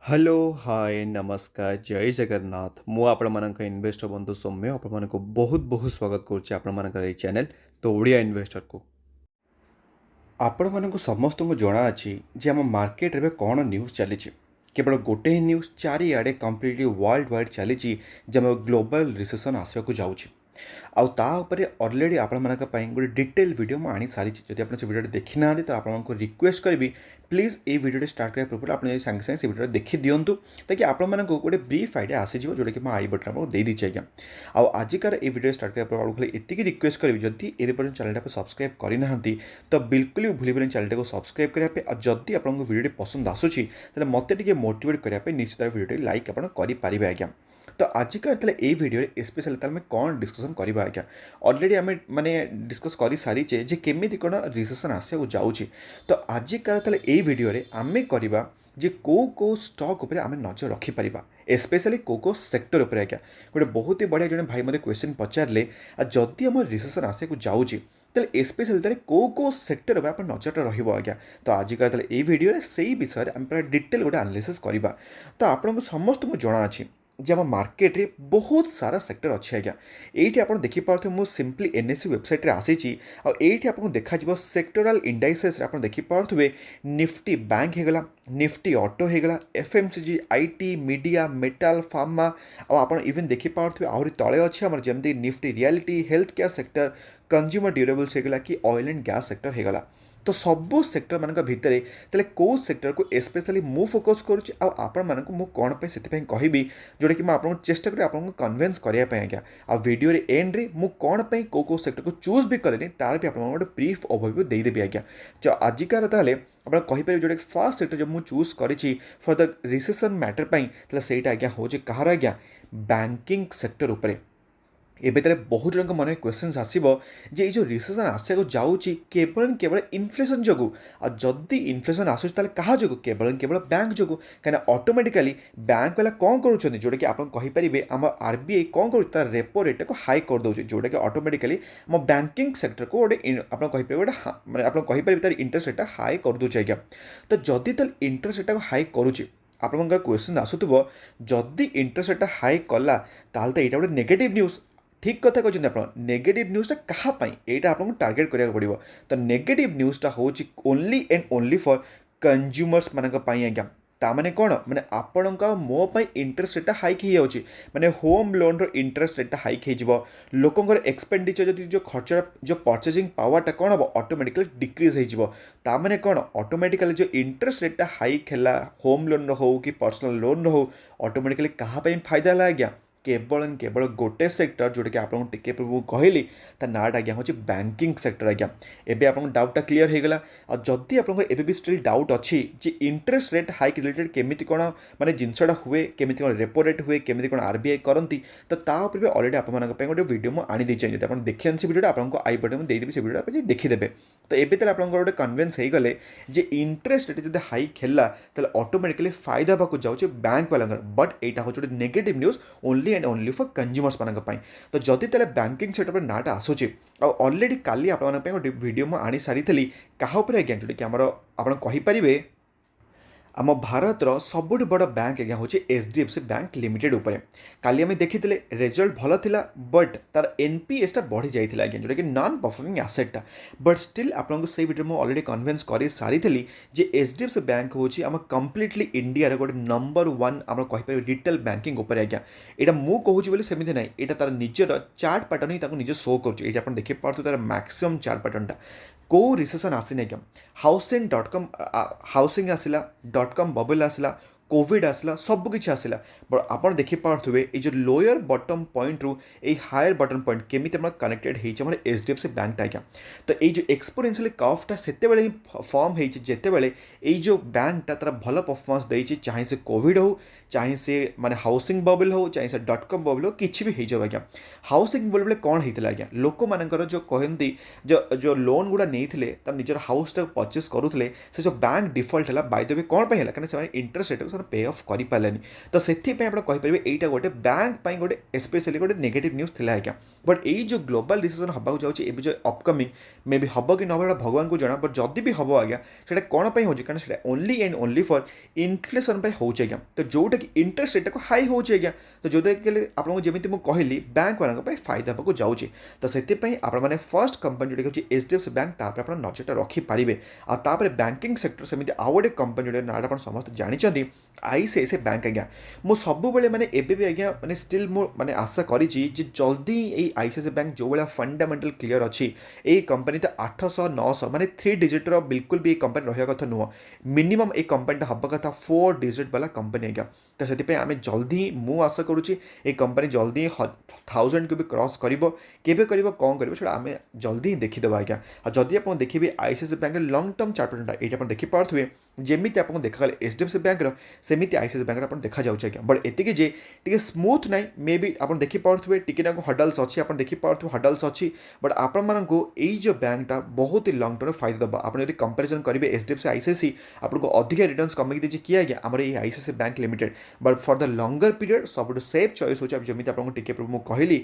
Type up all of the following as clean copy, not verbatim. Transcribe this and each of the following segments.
Hello hi नमस्कार जय जगन्नाथ मु आपण इन्वेस्टर बंधु सौम्य आपण बहुत बहुत स्वागत करुच्ची आपण चैनल तो ओडिया इन्वेस्टर को आपण मानक समस्त को जना अच्छी जे आम मार्केट रे कौन न्यूज़ चली केवल गोटे ही न्यूज़ चारिआडे कम्प्लीटली वर्ल्ड वाइड चली जे ग्लोबल रिसेसन आसवाक जाऊँगी आउ ता उपरे ऑलरेडी आपण गोटे डिटेल वीडियो मुझे सारी जब आप वीडियो देखी ना तो आपको रिक्वेस्ट करी प्लीज ये वीडियो स्टार्ट करने पूर्व आप सागे सागे वीडियो देखी दिंतु ताकि आपण गोटे ब्रीफ आइडिया आसीज जोटा कि आई बटन आपको दे दीजिए आज्ञा आउ आजिकार ये वीडियो स्टार्ट करने पूर्व खाली एति रिक्वेस्ट करी जदि ए पर्यटन चैनल को सब्सक्राइब करना तो बिल्कुल भी भूल चैनल को सब्सक्राइब करने और जदि आपको वीडियो पसंद आसूँ तो मत मोटिवेट करने निश्चित वीडियो लाइक आप करेंगे आज्ञा तो आजिकार ये वीडियो स्पेशल ताल में कौन डिस्कसन करवा आज्ञा ऑलरेडी आम माने डिस्कस कर सारीचे जे केमी कौन रिसेसन आसवाक जाऊँगी तो आजिकार ये वीडियो आम करवा जे को स्टॉक उपर आम नजर रखिपर स्पेशली को सेक्टर उपर आज्ञा गोटे बहुत ही बढ़िया जड़े भाई मत क्वेश्चन पचारे जदि आम रिसेसन आसवाक जाऊँगी तेल स्पेशली को सेक्टर उपर आप नजर रहा तो आजिकार ये वीडियो से ही विषय में आम पूरा डिटेल गोटे एनालिसिस करवा तो आपको समस्त को जना अच्छी जे आम मार्केट रे बहुत सारा सेक्टर अच्छे आज्ञा ये आप देखिपे मुझे सिंपली एनएससी वेबसाइट रे आसी आपको देखा सेक्टोराल इंडाइसेस आप देखिपे निफ्टी बैंक होगला निफ्टी ऑटो होगला FMCG IT media metal pharma आप इवन देखिपे आहरी तले अच्छे आम जमी Nifty realty health care sector consumer durables होगला कि ऑयल एंड गैस सेक्टर होगला तो सबू सेक्टर मान भितर तेल कौ सेक्टर को स्पेशली मु फोकस करुच्ची आपण मानक मु कौन पे से कहबी जोटा कि आपको चेष्टा करी आपको कन्वेन्स करने आज्ञा आ वीडियो एंड रे मु कौन पे को सेक्टर को चूज भी कले तार भी आपको गोटे ब्रीफ ओवरव्यू देदेवी आज्ञा जो आजिकार ताले आप कहीपर जोटा फर्स्ट सेक्टर जो मुझे चूज करी फॉर द रिसेसन मैटर से आज्ञा हूँ कहार आज्ञा बैंकिंग सेक्टर उपरे एबे तेरे बहुत जन मन क्वेश्चन आसो जे ये जो रिसेसन आसवाक जाऊँगी केवल इनफ्लेशन जो जदि इनफ्लेशन आसूँ क्या जो केवल बैंक जो कहीं ऑटोमेटिकली बैंक वाला कौन करुँच जोटा कि आप कहींपर आम आरबीआई कौन कर रेपो रेट को हाई कर दूसरी जोटा कि ऑटोमेटिकली आम बैंकिंग सेक्टर को गोटे आप कहींपर गोटे मैंने आप कहींपर तार इंटरेस्ट रेट हाई कर दूचे आज्ञा तो जदि तार इंटरेस्ट रेट को हाई करुच्ची आपंकर क्वेश्चन आसूब जदि इंटरेस्ट रेट हाई कला ताल तो यहाँ गोटे नेगेटिव न्यूज़ ठीक कथा कहते आप नेगेटिव न्यूज़टा कहाँपाई यहाँ आपको टार्गेट करा पड़ो तो नेगेटिव न्यूज़टा हूँ only and only for consumers मानक आज्ञा ताने कौन मैंने आपण मो इंटरेस्ट रेटा हाइक हो जाऊँगी मैंने होम लोन रो इंटरेस्ट रेटा हाइक हो लोकंर एक्सपेंडिचर जो खर्च जो परचेजिंग पावरटा कौन हम ऑटोमेटिकली डिक्रीज होने कौन ऑटोमेटिकली जो इंटरेस्ट रेटा हाइक है होम लोन हो कि पर्सनल लोन हो ऑटोमेटिकली कहाँ फायदा है आज्ञा केवल गोटे सेक्टर जोटा कि आपको टिके पूर्व कहली ता नाट आज्ञा हूँ बैंकिंग सेक्टर आज्ञा एबे आपको डाउटा क्लीयर होगला और जदि आपको एबे भी स्टिल डाउट अच्छी जे इंटरेस्ट रेट हाइक रिलेटेड केमिति कौन माने जिनसटा हुए केमिति कौन रेपो रेट हुए केमिति कौन आरबीआई करती तो ता ऊपर भी ऑलरेडी आपको गोटे वीडियो मुझे आनी देछे जदि आप देखिए से वीडियो आपको आई बटन में देदेवी से वीडियो आप देखीदेवे तो एबे तले आपको गोटे कन्वेन्स हो गले जे इंटरेस्ट रेट जब हाइक है तो ऑटोमेटिकली फायदा होगा जाऊँचे बैंक वाला बट यहाँ हूँ गोटे negative news only and only for consumers मानी तो जदि तेल बैंकिंग सेक्टर पर नाटा आसूँ ऑलरेडी काली आपको गोटे वीडियो मुझे आनी सारी क्या आज्ञा जोटा कि आमर आप कहींपर आम भारतर सबुठ बड़ बैंक आज्ञा हूँ एचडीएफसी बैंक लिमिटेड उपरे काली आम देखी रिजल्ट भल था बट तार एनपीएसटा बढ़ी जाता आज्ञा जोटा कि नॉन परफॉर्मिंग एसेटा बट स्टिल आपको से वीडियो मुझे ऑलरेडी कन्वेन्स कर सारी जे एचडीएफसी बैंक हूँ आम कम्प्लीटली इंडिया गोटे नंबर वन आम कहीपर रिटेल बैंकिंग उपर आज्ञा यहाँ मुझे कहूँ सेमती ना यहाँ तार निजर चार्ट पैटर्न ही निजे शो कर देखिए तार मैक्सिमम चार्ट पैटर्नटा को रिसेसन आसनी आज्ञा हाउसिंग डॉट कॉम हाउसिंग आसला .com बबल आसला कोविड आसला सबकि आसला बट आप देखिपे ये जो लोअर बटम पॉइंट रू ये हायर बटम पॉइंट केमी कनेक्टेड होम एचडीएफसी बैंक आज्ञा तो ये जो एक्सपोनेंशियल कर्वटा से फॉर्म होते ये जो बैंकटा तार भल परफॉर्मेंस देती चाहे से कोविड हो चाहे से माने हाउसिंग बबल हो चाहे से .com बबल हो कि भी हो आज्ञा हाउसिंग बबल कौन होता आज्ञा लोक मानकर जो कहती जो लोन गुड़ा नहीं निजर हाउसटा परचेस करुले से जो बैंक डिफल्ट है बाय द वे कौन है कहीं इंटरेस्ट रेट ସେମାନେ पे ऑफ करें तो से कहींपर यहाँ गोटे बैंक गोटे स्पेशली गोटे नेगेटिव न्यूज़ थिला आज्ञा बट यही जो ग्लोबल रिसेसन हवा जाऊँगी जो अपकमिंग मे बी हम कि न भगवान को जना बट जदि भी हम आज्ञा से कौन हो कारण only and only for inflation होचे आज्ञा तो जोटा कि इंटरेस्ट रेट को हाई होचे आज्ञा तो जोटा कि आपको जमी मुझे कहली बैंक मान फायदा होगा जाऊँगी तो से आपने फर्स्ट कंपनी जोटा कि HDFC बैंक तापर आप नजरटा रखिपारे आपर बैंकिंग सेक्टर सेमती आउ गोटे कंपनी जो नाटा समस्त जानते ICICI बैंक आज्ञा मु सब मैंने एबी आज्ञा मैंने स्टिल माने आशा करी जल्दी ये ICICI बैंक जो भाया फंडामेंटल क्लियर अच्छी ये कंपनी तो 800 900 माने 3 डिजिट बिल्कुल भी कंपनी रहा कथा नुह मिनिमम ये कंपनीटा हम कथा 4 डिजिट वाला कंपनी आज्ञा तो से आम जल्दी मु आशा करुँची ये कंपनी जल्दी 1000 को भी क्रॉस कर कौन कर आम जल्दी ही देखीदेव आज्ञा जदि आप देखिए ICICI बैंक लंग टर्म चार्टरटा ये आप देखिपे जमी आपको देखा HDFC बैंक सेमती ICICI बैंक आप देखा जाऊँच आज्ञा बट एतिक जे टी स्मूथ ना मे बी आप देखिपे टी हडल्स अच्छी आप देखिपे हडल्स अच्छी बट आपण जो बैंकटा बहुत ही लंग टर्म फायदा दबा आप कंपेरिजन करेंगे HDFC ICICI आपको अधिक रिटर्न्स कमेकी देती किए आज्ञा आमर ये ICICI bank limited but for the langar period सब सेफ चॉइस हो जमी आपको टी कहली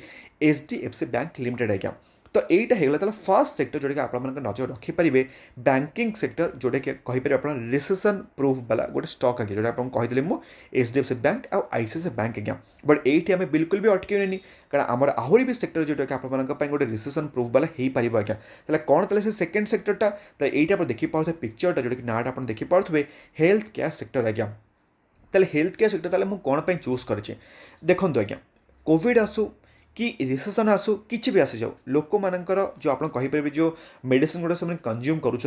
HDFC बैंक लिमिटेड आज्ञा तो यहीटा होगा फर्स्ट सेक्टर जोटा कि आप नजर रखिपारे बैंकिंग सेक्टर जोटा कि कहीपर आप रिसेसन प्रूफ वाला गोटे स्टॉक आगे जो आपको कहीदेली मुझे HDFC बैंक आउ ICICI बैंक आज्ञा बट ये आम बिल्कुल भी अटकेनि कारण आमर आहरी भी सेक्टर जोटा कि आप गोटे रिसेसन प्रूफ वाला हो पार आज्ञा ताले कौन ताले से सेकेंड सेक्टरटा तो ये आप देखिपे पिक्चरटा जोटा कि नाटा आप देखिपे हेल्थ केयर सेक्टर आज्ञा ताले हेल्थ केयर सेक्टर ताले मुझे कौन चूज कर देखो आज्ञा कोविड आसू कि रिसेसन आसू कि भी आसी जाऊ लोक मानकर जो आप कहीपर जो मेडिसिन गुड़ा से कंज्यूम करुँच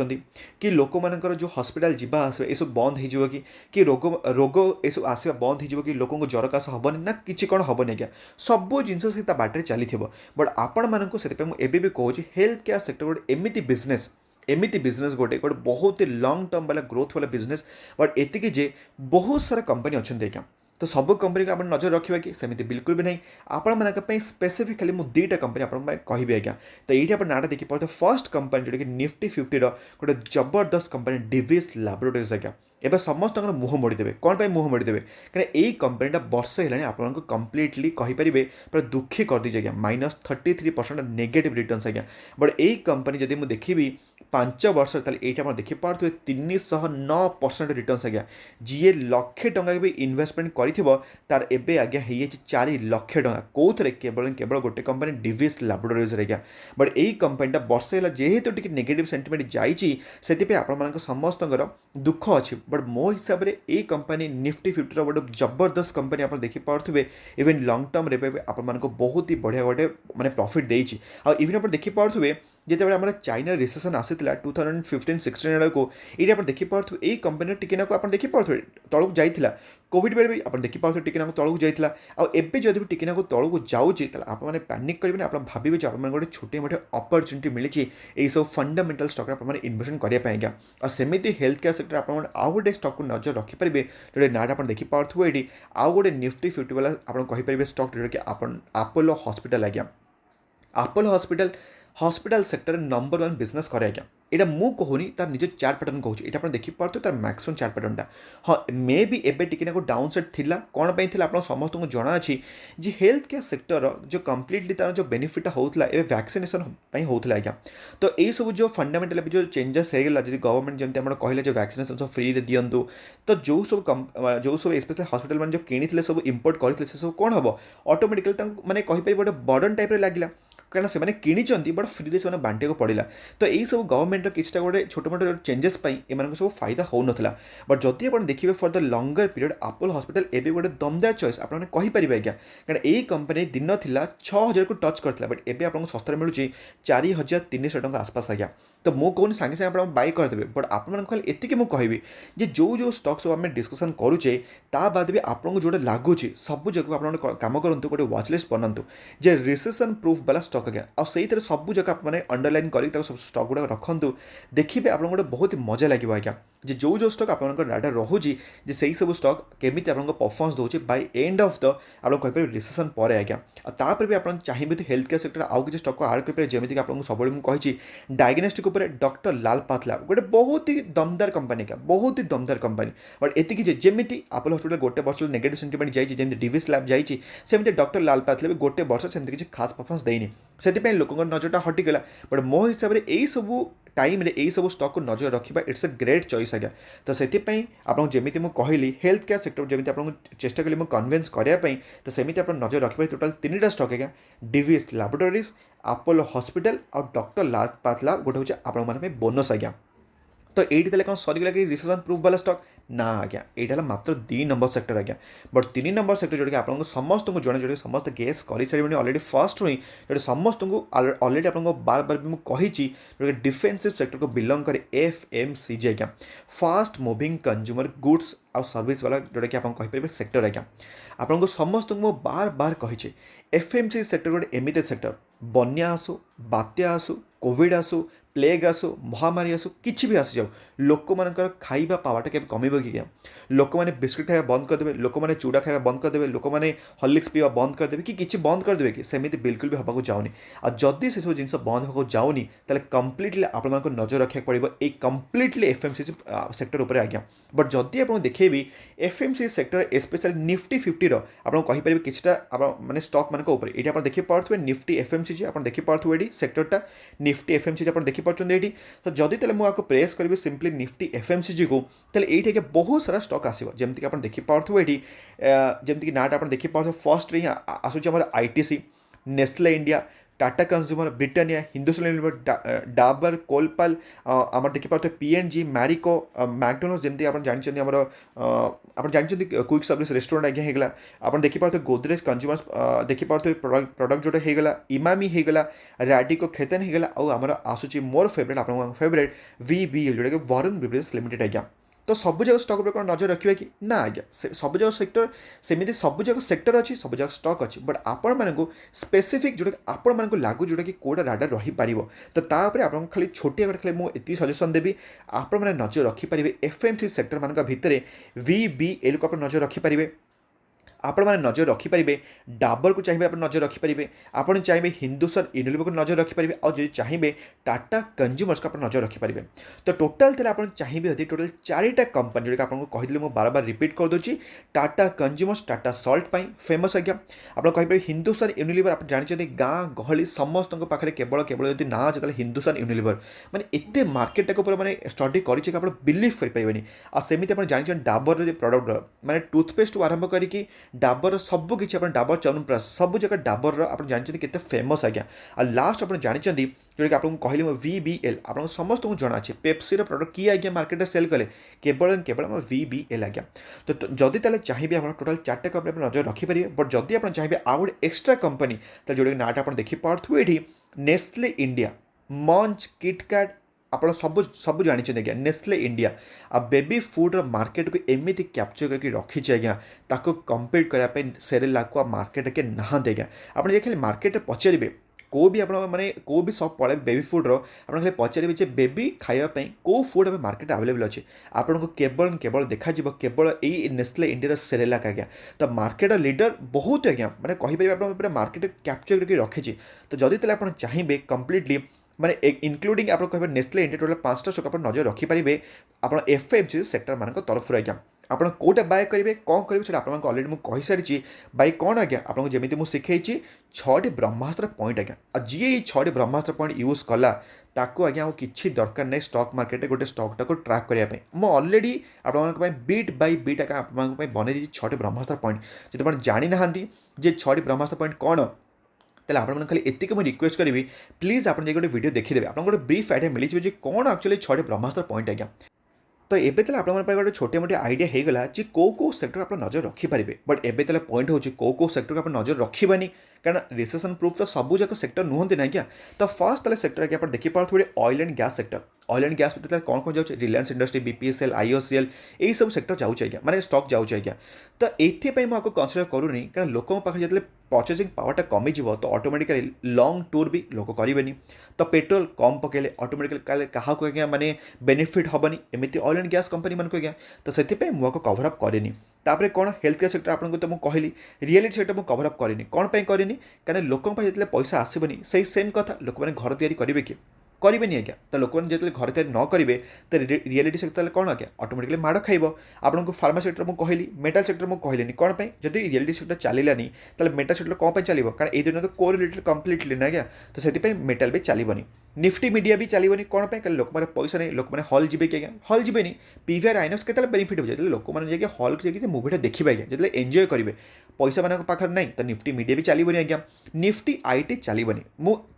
कि लोक मानकर जो हॉस्पिटल जावा आस सब बंद हो कि रोग रोग यू आसवा बंद हो कि लोक ज्वर काश हेनी ना कि कौन हेनी आज्ञा सब जिन से बाटर चली बट आपण मानक से भी कहूँ हेल्थ केयर सेक्टर गोटे एमती बिजनेस गोटे बहुत ही लंग टर्म वाला ग्रोथ वाला बिजनेस बट एतिक जे बहुत सारा कंपनी अच्छा आज्ञा तो सब कंपनी को आप नजर रखा कि सेमती बिल्कुल भी नहीं आपण स्पेसिफिकली मुझे दुईटा कंपनी आप कहि आज्ञा तो ये आप नाटा देखिए फर्स्ट कंपनी जोटा कि निफ्टी 50 गोटे जबरदस्त कंपनी डिविस लैबोरेटरीज आज्ञा एवं समस्त मुह मोड़ीदेवे कौन पर मुह मोड़ीदेवे कहीं यही कंपनीटा वर्ष है आपको कम्प्लीटली कहींपर पूरा दुखी कर दीजिए आज्ञा -33% नेगेटिव रिटर्न्स आज्ञा बट यही कंपनी जब मुझे देखी 5 वर्ष ये आप देखिपे 309% रिटर्न्स आज्ञा जी लक्षे टंका भी इन्वेस्टमेंट कर एबे आज्ञा हो 4 लाख टंका कौन केवल केवल गोटे कंपनी डिविस लैबोरेटरीज आज्ञा बट यही कंपनीटा वर्ष है जेहेतु टी नेगेटिव सेंटिमेंट जाती आप समस्त दुख अच्छी बट मो हिसाब से ये कंपनी निफ्टी 50 गोटे जबरदस्त कंपनी आप देखिपे इवन लंग टर्म रे आपको बहुत ही बढ़िया गोटे माने प्रॉफिट देती इवन आप देखिपे जिते आम चाइना रिसेसन आसाला 2015-16 को ये आप देखिपे यही कंपनी टिके आप देखिपे तलक जाइला कोविड बेले भी आप देखिपे टिके तलक जाइला आबे जब भी टिके तलक जाऊँगी आप पैनिक करेंगे आप भावे जो आप गोटे छोटे मोटे अपरच्युनिटी मिली यही सब फंडामेंटल स्टॉक आप इन्वेस्टमेंट करने और सेमती हेल्थ केयर सेक्टर आप आउ गोटे स्टॉक को नजर रखिपारे जो नाटा आप देखिपे ये आउ गोटे निफ्टी 50 वाला आप कहींपर स्टॉक जोटा कि आपोलो हॉस्पिटल आज्ञा Apollo hospital sector number 1 business करे आज्ञा यहाँ मु कहूनी तार निज चार्ट पैटर्न कहूँ ये आप देखिपे तार मैक्सिमम चार्ट पैटर्नटा हाँ मे बी एबे टिके डाउन साइड थिला कौन पर आप समस्त को जना अच्छी जे हेल्थ केयर सेक्टर जो कम्प्लीटली तार जो बेनिफिट होता है वैक्सीनेशन होता आज्ञा तो ये सब जो फंडामेंटल जो चेंजेस होगा जी गवर्नमेंट जमी कहले जो वैक्सीनेशन सब फ्री दिंतु तो जो सब स्पेशल हॉस्पिटल मैंने जो किनी सब इंपोर्ट करते सब कौन हम ऑटोमेटिकली मैंने कहीपर गोटे बर्डन टाइप लगे कारण से किनी बट फ्री से बांटे को पड़ा तो यही सब गवर्नमेंट किसी गोटे छोट मोट चेंजेस एम सब फायदा हो नाला बट जदि आप देखिए for the langar period Apollo hospital एबे गोटे दमदार चॉइस आपने कहींपर आज्ञा कारण यही कंपनी दिन था 6000 को टच करता बट एबे आपको सस्तार मिलूँ 4300 टंका आसपास आज्ञा तो मु कौन सांगे सांगे आप बाय करदे बट आपको एतिक मुझे कहबी जो स्टॉक सब आम डिस्कसन करुचे ता बाद भी आपको जो लगुच सब जगह आप कम करूँ गोटे वाच लिस्ट बनातु जे रिसेसन प्रूफ वाला स्टॉक आज्ञा और से सब जगह आप अंडरलाइन कर सब स्टॉक गुड़ा रखु देखिए आपको गोटे बहुत मजा लगे आज्ञा जे जो स्टक आपंकर डाटा रोचे जे से सब स्टक केमी आप परफॉर्मेंस दूसरे बाय एंड ऑफ द आप कहीपर रिसेसन पर आज्ञा तापर भी आप चाहिए तो हेल्थ केयर सेक्टर आउ कि स्टक को आड करेंगे जमीक आपको सब मुझे डायग्नोस्टिक डॉक्टर लाल पाथला गोटे बहुत ही दमदार कंपनी का बहुत ही दमदार कंपनी बट एतिकी जमी आपोलो हॉस्पिटल गोटे वर्ष नेगेटिव सेंटिमेंट जाइए डिविस लैब जाइए डॉक्टर लाल पाथला भी गोटे वर्ष से किसी खास परफॉर्मेंस देनी से लोक नजरटा हटिगला बट मो हिसाब से यही सब टाइम रे सब स्टक को नजर रखा इट्स अ ग्रेट चॉइस आज्ञा तो से आपको जमी मुझे कहली हेल्थ केयर सेक्टर जमी आपको चेष्टा कली कन्विन्स करने तो सेमती आप नजर रखिए टोटाल 3टा स्टक आज्ञा डिविएस लैबोरेटरीज आपोलो हॉस्पिटल और डॉक्टर लाल पाथला गोटे हूँ आप बोनस आज्ञा तो ये कौन सरीगला कि रिसेसन प्रूफ वाला स्टक ना आज्ञा यहाँ मात्र 2 नंबर सेक्टर आज्ञा बट 3 नंबर सेक्टर जोटा आपको समस्त जड़े जोड़े समस्त गेस कर सारे अलरेडी फर्स्ट ही जो समस्त अलरेडी आपको बार बार भी मुझे जो डिफेन्सिव सेक्टर को बिलंग करे FMCG आज्ञा फास्ट मूविंग कंज्यूमर गुड्स आउ सर्विस वाला जोटा कि आप कहीपर सेक्टर आज्ञा आपको समस्त मुझे बार बार कही FMCG सेक्टर गोटे एमती सेक्टर बन्या आसू बात्या आसू कोविड आसू प्लेग आसू महामारी आसू किसी भी आसी जाऊ लोक मानकर खाइबा पावाटा के कमिब कि क्या लोक मैंने बिस्कुट खाଇବା बंद करदे लोक मैंने चूड़ा खाଇବା बंद करदे लोक मैंने हॉर्लिक्स पीवा बंद करदे कि किसी बंद करदे कि सेमती बिल्कुल भी हवा जाऊनी आ जदि से सब जिन बंद होगा जाऊनी ताले कंप्लीटली आप नजर रखा पड़ो ये कंप्लीटली FMCG सेक्टर उपर आज्ञा बट जदि आप देखेबी FMCG सेक्टर स्पेशली निफ्टी 50 आपको कहीपर किसी माने स्टक मान ये आप देखी पारे निफ्टी FMCG आप देखी पारे ये सेक्टरटा निफ्टी FMCG आप देखी पार्टी ये तो जदि तेल मुझे प्रेस करी सिंपली निफ्टी FMCG को ये बहुत सारा स्टक आसो जमीक आप देखी पारे ये जमीक नाटा आप देखी पारे फर्स्ट आसूँ आम ITC Nestle India Tata consumer Britannia Hindustan Unilever Dabur कोलपाल आम देखी पारे PNG मैरिको मैकडोनाल्ड्स जमी आप जानते आप जानते क्विक सर्विस रेस्टोरेंट आज्ञा होगा आप देखी पारे गोदरेज कंज्यूमर्स देखी पारे प्रोडक्ट जोटा होगा इमामी होगा रैडिको खेतन होगा आमर आसूँ मोर फेवरेट आप फेवरेट VBL जोटा कि वरुण बेवरेजेस लिमिटेड आज्ञा तो सब जगह स्टक उपर नजर रखिए कि ना आज्ञा सब जगह सेक्टर सेमती सब जगह सेक्टर अच्छी सब जगह स्टक अच्छी बट आपण मानक स्पेसिफिक जोटा आपण मानक लागू जोटा कि कोड़ा डाटा रही पार तो तापर आप खाली छोटिया खाली मुझे सजेसन देवी आपण मैंने नजर रखिपारे FMCG सेक्टर मान भितर VBL को आप नजर रखिपारे आपण मैंने नजर रखिपारे डाबर को चाहिए आप नजर रखिपारे आप चाहिए हिंदुस्तान यूनिलिवर को नजर रखिपारे और जो चाहिए टाटा कंज्यूमर्स को आप नजर रखिपारे तो टोटाल तेल आप चाहिए टोटाल 4टा कंपनी जोटा आपको कही मुझे बार बार रिपीट कर दूसरी टाटा कंज्यूमर्स टाटा सल्ट फेमस आज्ञा आप कहीपर हिंदुस्तान यूनिलिवर आप जानते गाँ गहली समस्त पाखे केवल केवल जब ना जो हिंदुस्तान यूनिलिवर मैंने एत मार्केट टाक मैंने स्टडी कर बिलीव करेंगे आ सेमती आप जानते डाबर प्रडक्ट मैंने टूथपेस्ट आरंभ करके डाबर सब किसी डाबर च्यवनप्राश सब जगह डाबर आप जानते केते फेमस आज्ञा आ लास्ट आप जानते जोटा कि आपको कहली VBL आप समस्त जना अच्छे पेप्सी प्रोडक्ट किए आज्ञा मार्केट सेल कले केवल केवल VBL आज्ञा तो जदि तेल चाहिए आप टोटाल 4टा कंपनी नजर रखिपारे बट जदि आप चाहिए आउ गोटे एक्सट्रा कंपनी तो जोटा कि नाटा आप देखी पारे ये नेस्ले इंडिया मंच किटकैट आप सब जानते आज्ञा नेस्ले इंडिया आ बेबी फूड मार्केट को एमती कैप्चर करके रखी आज्ञा ताको कम्पीट करने सेरेला को मार्केट के नहांती आज्ञा आप खाली मार्केट पचारे को भी आप माने को भी सब पड़े बेबी फूड्र आप खाली पचारे जे बेबी खावाई कौ फूड अब मार्केट आवेलेबल अच्छे आपको केवल केवल देखा केवल यही नेस्ले इंडिया सेरेलाक आज्ञा तो मार्केट लीडर बहुत आज्ञा मैंने कहीपर आप मार्केट कैप्चर करके रखी तो जदि तेल आप चाहिए कंप्लीटली माने इनक्लूडिंग आप कह नेस्ले इंडिया टोटाल 5टा स्टक आप नजर रखिपारे आप FMCG सेक्टर मान तरफ आज्ञा आप कौटा बाय करेंगे कौन करेंगे आपको अलरेडी मुझे कही सारी बाय कौन आज्ञा आपको जमी मुझे शिखई 6टी ब्रह्मास्त्र पॉइंट आज्ञा जी ये 6टी ब्रह्मास्त्र पॉइंट यूज कला ताको आज्ञा किसी दरकार नहीं स्टक मार्केट गोटे स्टकटा को ट्राक करने मुझे अलरेडी आप बीट बाय बीट आज्ञा आप बनई 6टी ब्रह्मास्त्र पॉइंट जो आप जानी ना जे 6टी ब्रह्मास्त्र पॉइंट कौन तेल आप खाली एतिक मुझे रिक्वेस्ट करी प्लीज आप गोटे वीडियो देखीदे आप गोटे ब्रीफ आइडिया मिल जाए कौन एक्चुअली 6टी ब्रह्मास्त्र पॉइंट आज्ञा तो एबे तेल आप गोटे छोटे मोटे आइडिया होगला कि कौ सेक्टर आप नजर रखिपारे बट एबे तेल पॉइंट हो कौ सेक्टर को आप नजर रखिबानी कारण रिसेसन प्रूफ तो सबू जाक सेक्टर नुहति ना आज्ञा। तो फर्स्ट ताले सेक्टर आज्ञा देखि पारे oil and gas sector. Oil and gas भितर कौन कौन जाऊँ रिलायंस इंडस्ट्री बीपीएसएल आईओसीएल यही सब सेक्टर जाऊँ आज्ञा माने स्टॉक जाऊँ आज्ञा। तो ये मुझे कनसीडर करूनी कारण लोक पाखे जो परचेजिंग पावरटा कमिज तो ऑटोमेटिकली लॉन्ग टूर भी लोक करेंगे। तो पेट्रोल कम पकेले ऑटोमेटिकली क्या आज्ञा माने बेनिफिट हेनी एमती ऑयल एंड गैस कंपनी मानक आज्ञा। तो से मुझे कवर अप करेनि। तापर कौन हेल्थ केयर सेक्टर आपको तो मुझे कहली रियलिटी सेक्टर मुझे कवर अप करेनि कौन पे करेनि कारण लोक जो पैसा आसबनी से सेम कथा लोक मैंने घर तैयारी करेंगे कि करेनि आज्ञा। तो लोक मैंने जो घर तैयारी न करेंगे तो रियलिटी सेक्टर कौन आज्ञा ऑटोमेटिकली माड़ खाइब। आपको फार्मा सेक्टर मुझे कहली मेटाल सेक्टर मुझे कहली कौन पे जब रियलिटी सेक्टर चलानी तो मेटाल सेक्टर कौन पे चलो कारण ये दिन तो कोरिलेटेड कम्प्लीटली ना आज्ञा। तो से मेटाल भी चलनी निफ्टी मीडिया भी चलनी कौन पे लोक मैंने पैसा नहीं लोक मैंने हल जी कि हल जी पीवीआर आइनक्स के बेनिफिट हो जाए लोक मैंने जाए हल जाए मुवीटा देखिए आज्ञा जो एंजय करेंगे पैसा मान पाखे ना तो निफ्टी मीडिया भी चलनी आज्ञा। निफ्टी आईटी चलनी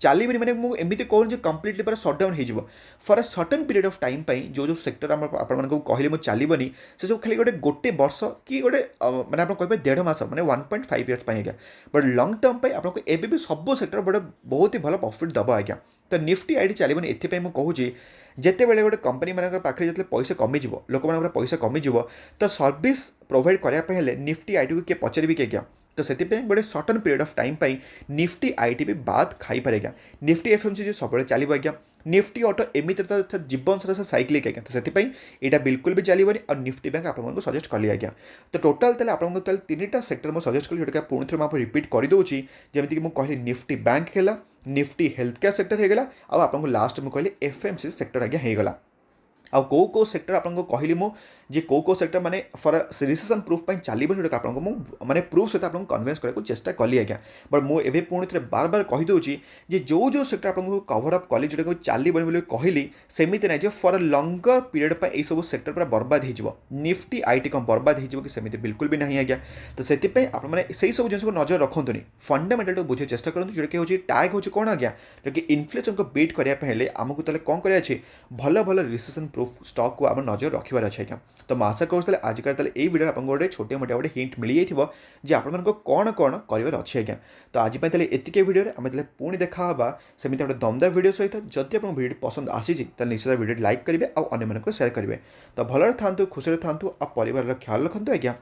चलनी मैंने मुझे कहूँ कम्प्लीटली पूरा सटडाउन हो for a certain period of time जो जो सेक्टर आपको कहली मुझे चलनी से सब खाली गोटे वर्ष कि गोटे मैंने आप कहे 1.5 मास मैंने 1.5 इयर्स आज्ञा। बट लंग टर्म आपको एवं भी सब सेक्टर बड़े बहुत ही भल प्रॉफिट दब आज्ञा। तो निफ्टी आईटी चलनी ये मुझे जिते बड़े गोटे कंपनी मान पाखे जो पैसा कमिज लोक मान पैसा कमिज तो सर्विस प्रोवाइड करने निफ्टी आईटी को किए पचारि कि आज्ञा। तो से गोटे certain period of time Nifty IT भी बाद खाई पारे आज्ञा। निफ्टी एफएमसीजी सब चलो आज्ञा। निफ्टी ऑटो एमती तो जीवन सारा से साइक्लिक आज्ञा। तो से यहाँ बिल्कुल भी चलनी और निफ्टी बैंक आपको सजेस्ट कली आज्ञा। तो टोटाल तेल आपको तीन टा सेक्टर मुझे सजेस्ट कली जोटा पुणी थे मुझे रिपीट करदे जमीक मुझे कहली निफ्टी बैंक है निफ्टी हेल्थ केयर सेक्टर होगा आपको लास्ट मुझे कहली एफएमसीजी सेक्टर आज्ञा होगा। आउ कौ सेक्टर आपको कहली मुझे कौ सेक्टर माने फर रिसेसन प्रूफ चलो जोटा आपको माने प्रूफ सहित आपको कन्विन्स करने चेष्टा कली आज्ञा। बट मुझे पुणी थे बार बार कहीदे जो जो सेक्टर आपको कवर अप कली जोटा चलनी कहली सेमती ना फर लंगर पीरियड पर यह सब सेक्टर पूरा बर्बाद हो निफ्टी आईटी कम बर्बाद हो कि सेमती बिल्कुल भी नहीं आज्ञा। तो से सब जिन को नजर रखुनि फंडामेंटल तो बुझे चेष्टा करूँ जोटा कि हूँ टैग हूँ कौन आज्ञा जो कि इन्फ्लेसन को बीट करने आमको कौन कर भल भल रिसेसन प्रूफ स्टॉक को आम नजर रखार अच्छे आज्ञा। तो मैं आशा करूँ आजिकल ये वीडियो आपको गोटे छोटे मोटे गोटे हिंट मिल जाए आपको कौन कौन कर अच्छे आज्ञा। तो आज एतिक वीडियो आम पुणी देखा सेमती गोटे दमदार वीडियो सहित जदि आप वीडियो पसंद आसी निश्चित वीडियो लाइक करेंगे और अन्य सेयार करेंगे। तो भलरे था खुशी था और परिवार ख्याल रखु आज्ञा।